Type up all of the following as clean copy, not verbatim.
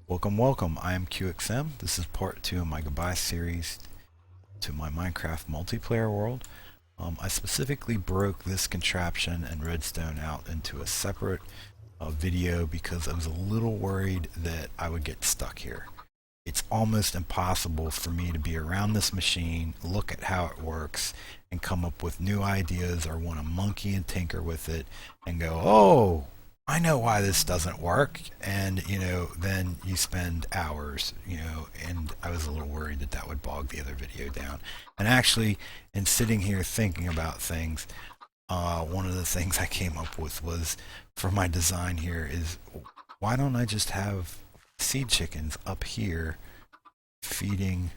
Welcome. I am QXM. This is part 2 of my GoodBye series to my Minecraft multiplayer world. I specifically broke this contraption and Redstone out into a separate video because I was a little worried that I would get stuck here. It's almost impossible for me to be around this machine, look at how it works, and come up with new ideas or want to monkey and tinker with it and go, oh, I know why this doesn't work. And, then you spend hours, and I was a little worried that that would bog the other video down. And actually, in sitting here thinking about things, one of the things I came up with was for my design here is why don't I just have seed chickens up here feeding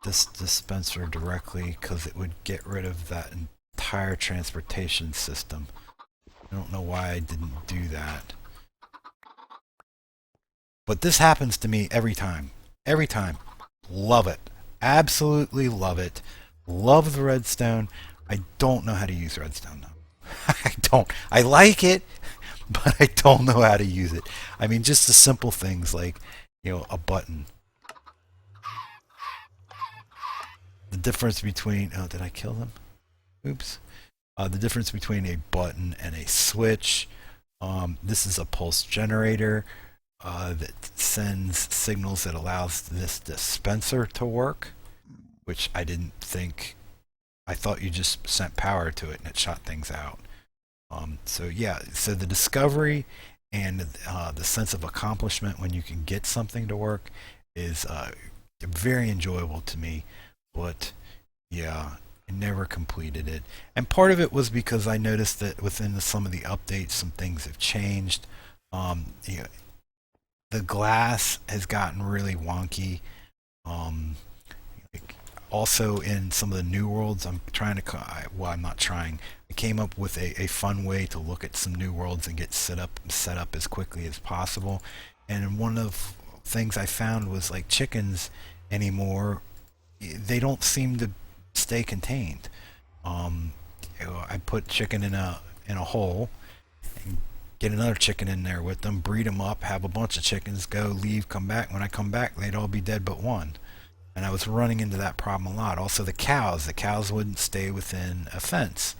this dispenser directly, because it would get rid of that entire transportation system. I don't know why I didn't do that. But this happens to me every time. Every time. Love it. Absolutely love it. Love the redstone. I don't know how to use redstone though. I don't. I like it, but I don't know how to use it. I mean, just the simple things like, a button. The difference between... Oh, did I kill them? Oops. The difference between a button and a switch. This is a pulse generator that sends signals that allows this dispenser to work, which I didn't think. I thought you just sent power to it and it shot things out. So the discovery and the sense of accomplishment when you can get something to work is very enjoyable to me. But yeah, I never completed it. And part of it was because I noticed that within some of the updates, some things have changed. The glass has gotten really wonky. Um, Also, in some of the new worlds, I'm not trying. I came up with a fun way to look at some new worlds and get set up as quickly as possible. And one of the things I found was like chickens anymore, they don't seem to stay contained. I put chicken in a hole and get another chicken in there with them, breed them up, have a bunch of chickens, go, leave, come back. When I come back, they'd all be dead but one. And I was running into that problem a lot. Also, the cows wouldn't stay within a fence.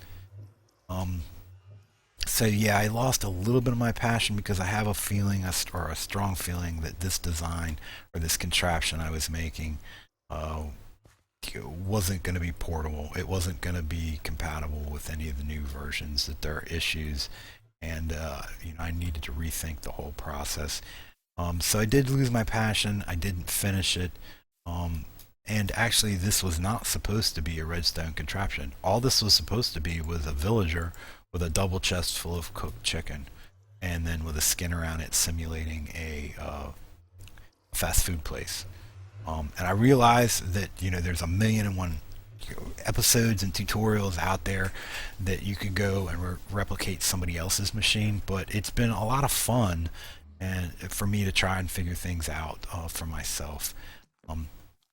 So yeah, I lost a little bit of my passion because I have a feeling, or a strong feeling, that this design or this contraption I was making wasn't going to be portable. It wasn't going to be compatible with any of the new versions. That there are issues, and I needed to rethink the whole process. So I did lose my passion. I didn't finish it. And actually, this was not supposed to be a redstone contraption. All this was supposed to be was a villager with a double chest full of cooked chicken, and then with a skin around it simulating a fast food place. And I realized that there's a million and one episodes and tutorials out there that you could go and replicate somebody else's machine, but it's been a lot of fun and for me to try and figure things out for myself.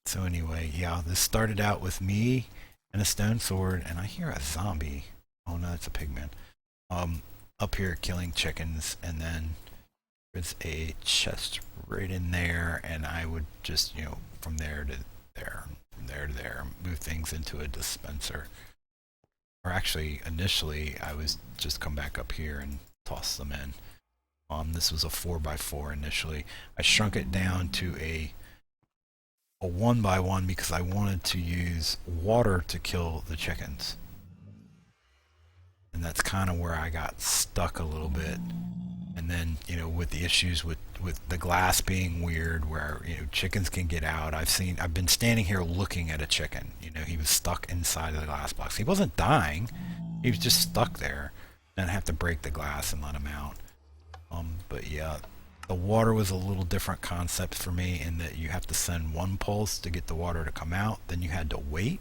So anyway, yeah, this started out with me and a stone sword, and I hear a zombie. Oh no, it's a pigman. Up here killing chickens, and then there's a chest right in there, and I would just, from there to there, from there to there, move things into a dispenser. Or actually, initially, I was just come back up here and toss them in. This was a 4x4 initially. I shrunk it down to a 1x1 because I wanted to use water to kill the chickens. And that's kind of where I got stuck a little bit. And then, with the issues with the glass being weird, where, chickens can get out. I've been standing here looking at a chicken. He was stuck inside of the glass box. He wasn't dying. He was just stuck there. And I have to break the glass and let him out. But yeah, the water was a little different concept for me in that you have to send one pulse to get the water to come out. Then you had to wait.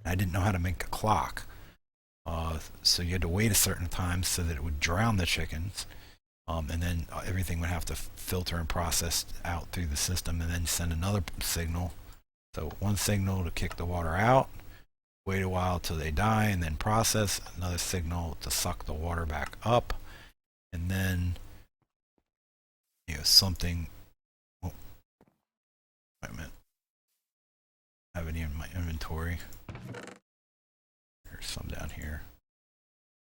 I didn't know how to make a clock. So you had to wait a certain time so that it would drown the chickens. And then everything would have to filter and process out through the system and then send another signal. So one signal to kick the water out, wait a while till they die, and then process another signal to suck the water back up. And then something have any in my inventory. There's some down here.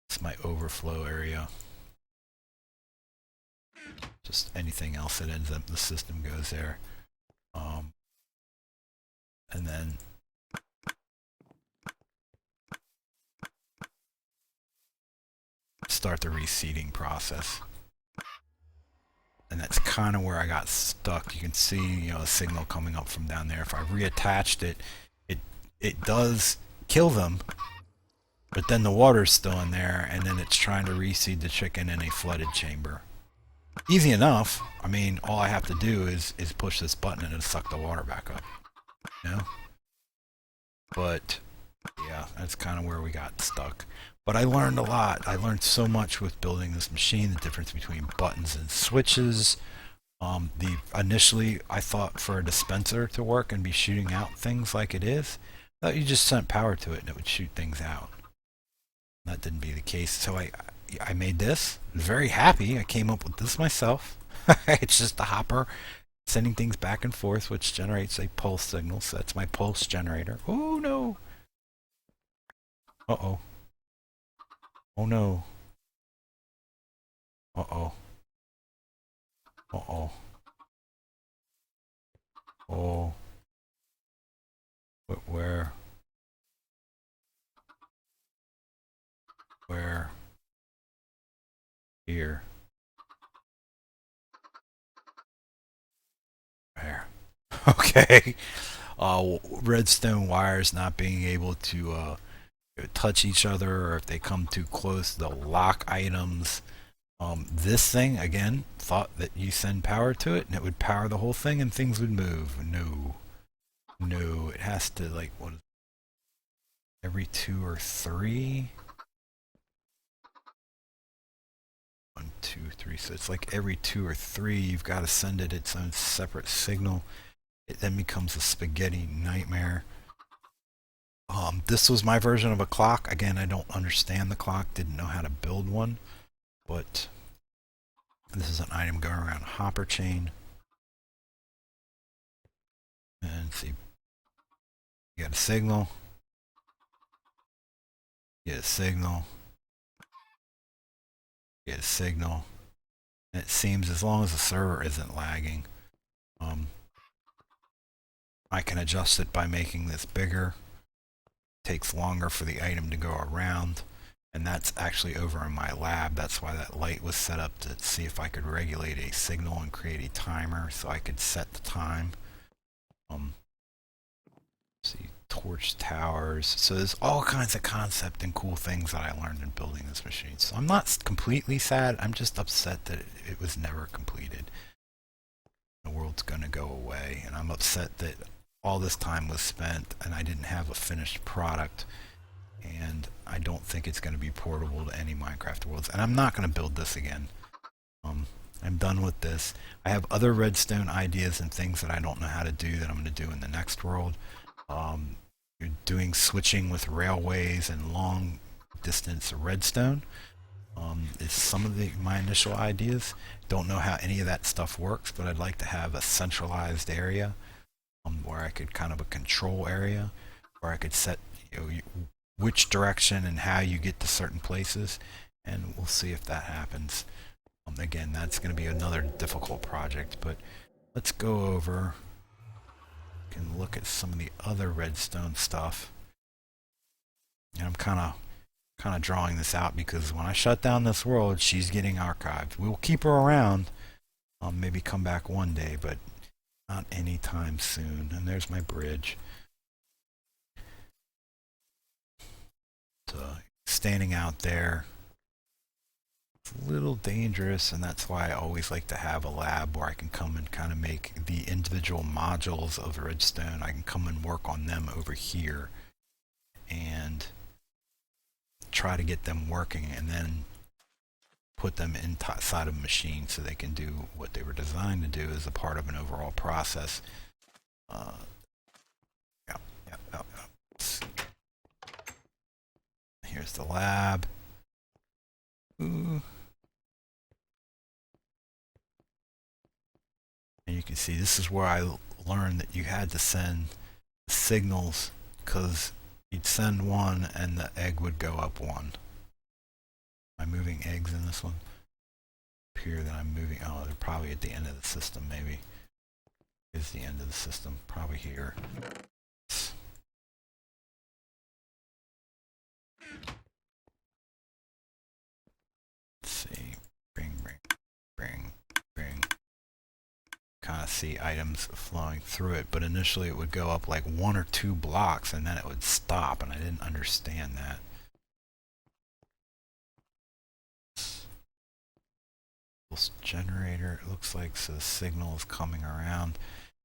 It's my overflow area. Just anything else that ends up in the system goes there. And then start the reseeding process. And that's kind of where I got stuck. You can see, a signal coming up from down there. If I reattached it, it does kill them, but then the water's still in there, and then it's trying to reseed the chicken in a flooded chamber. Easy enough. I mean, all I have to do is push this button and it'll suck the water back up. But yeah, that's kind of where we got stuck. But I learned a lot. I learned so much with building this machine, the difference between buttons and switches. Initially, I thought for a dispenser to work and be shooting out things like it is, I thought you just sent power to it and it would shoot things out. That didn't be the case. So I made this. I'm very happy. I came up with this myself. It's just a hopper sending things back and forth, which generates a pulse signal. So that's my pulse generator. Oh no! Uh-oh. Oh no. Uh-oh. Uh-oh. Oh. Where? Where? Here. Where? Okay. Redstone wires not being able to touch each other, or if they come too close, they'll lock items. This thing, again, thought that you send power to it and it would power the whole thing and things would move. No. No, it has to, like, what, every 2 or 3? 1, 2, 3. So it's like every 2 or 3, you've got to send it its own separate signal. It then becomes a spaghetti nightmare. This was my version of a clock. Again, I don't understand the clock, didn't know how to build one, but this is an item going around a hopper chain. And see, you got a signal, get a signal, get a signal. And it seems as long as the server isn't lagging, I can adjust it by making this bigger. It takes longer for the item to go around, and that's actually over in my lab. That's why that light was set up, to see if I could regulate a signal and create a timer so I could set the time. See, torch towers. So there's all kinds of concept and cool things that I learned in building this machine. So I'm not completely sad. I'm just upset that it was never completed. The world's gonna go away, and I'm upset that all this time was spent and I didn't have a finished product, and I don't think it's going to be portable to any Minecraft worlds, and I'm not going to build this again. I'm done with this. I have other redstone ideas and things that I don't know how to do that I'm going to do in the next world. You're doing switching with railways and long distance redstone is some of my initial ideas. Don't know how any of that stuff works, but I'd like to have a centralized area where I could kind of a control area where I could set which direction and how you get to certain places, and we'll see if that happens. Again, that's going to be another difficult project, but let's go over and look at some of the other redstone stuff. And I'm kind of drawing this out because when I shut down this world, she's getting archived. We'll keep her around, maybe come back one day, but not anytime soon. And there's my bridge. So standing out there, it's a little dangerous, and that's why I always like to have a lab where I can come and kind of make the individual modules of redstone. I can come and work on them over here and try to get them working, and then put them inside of a machine so they can do what they were designed to do as a part of an overall process. Here's the lab. Ooh. And you can see this is where I learned that you had to send signals, because you'd send one and the egg would go up one. Am I moving eggs in this one? Here that I'm moving. Oh, they're probably at the end of the system, maybe. Is the end of the system. Probably here. Let's see. Bring. Kind of see items flowing through it, but initially it would go up like 1 or 2 blocks and then it would stop, and I didn't understand that. This generator, it looks like, so the signal is coming around,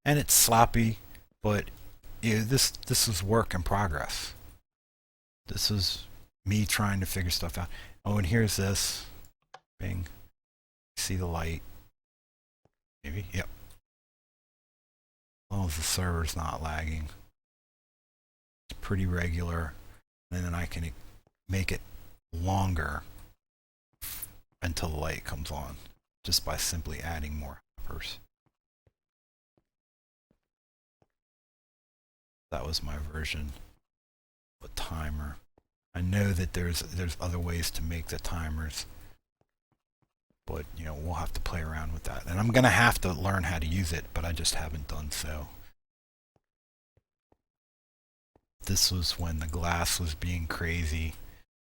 and it's sloppy, but this was work in progress. This was me trying to figure stuff out. Oh, and here's this. Bing. See the light? Maybe? Yep. As long as the server's not lagging. It's pretty regular. And then I can make it longer until the light comes on, just by simply adding more hoppers. That was my version of a timer. I know that there's other ways to make the timers, but we'll have to play around with that, and I'm gonna have to learn how to use it, but I just haven't done so. This was when the glass was being crazy,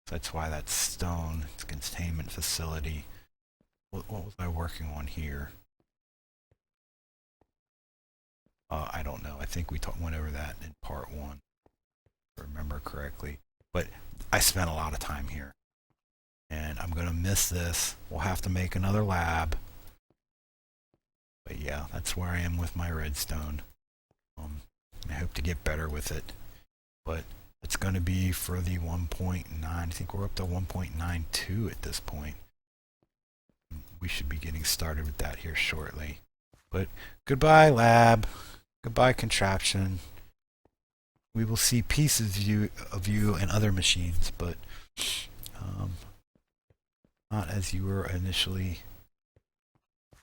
so that's why that stone, it's a containment facility. What was I working on here? I don't know. I think we went over that in part 1, if I remember correctly, but I spent a lot of time here. And I'm going to miss this. We'll have to make another lab. But yeah, that's where I am with my redstone. I hope to get better with it. But it's going to be for the 1.9. I think we're up to 1.92 at this point. We should be getting started with that here shortly. But goodbye, lab. Goodbye, contraption. We will see pieces of you and other machines, but not as you were initially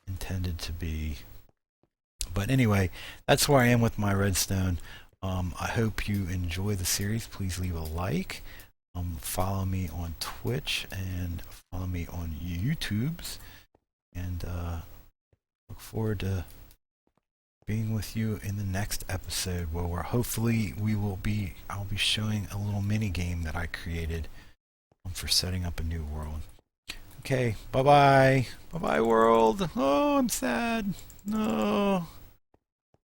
intended to be. But anyway, that's where I am with my redstone. I hope you enjoy the series. Please leave a like. Follow me on Twitch and follow me on YouTube's. And look forward to being with you in the next episode, where hopefully I'll be showing a little mini game that I created for setting up a new world. Okay, bye-bye. Bye-bye, world. Oh, I'm sad. No.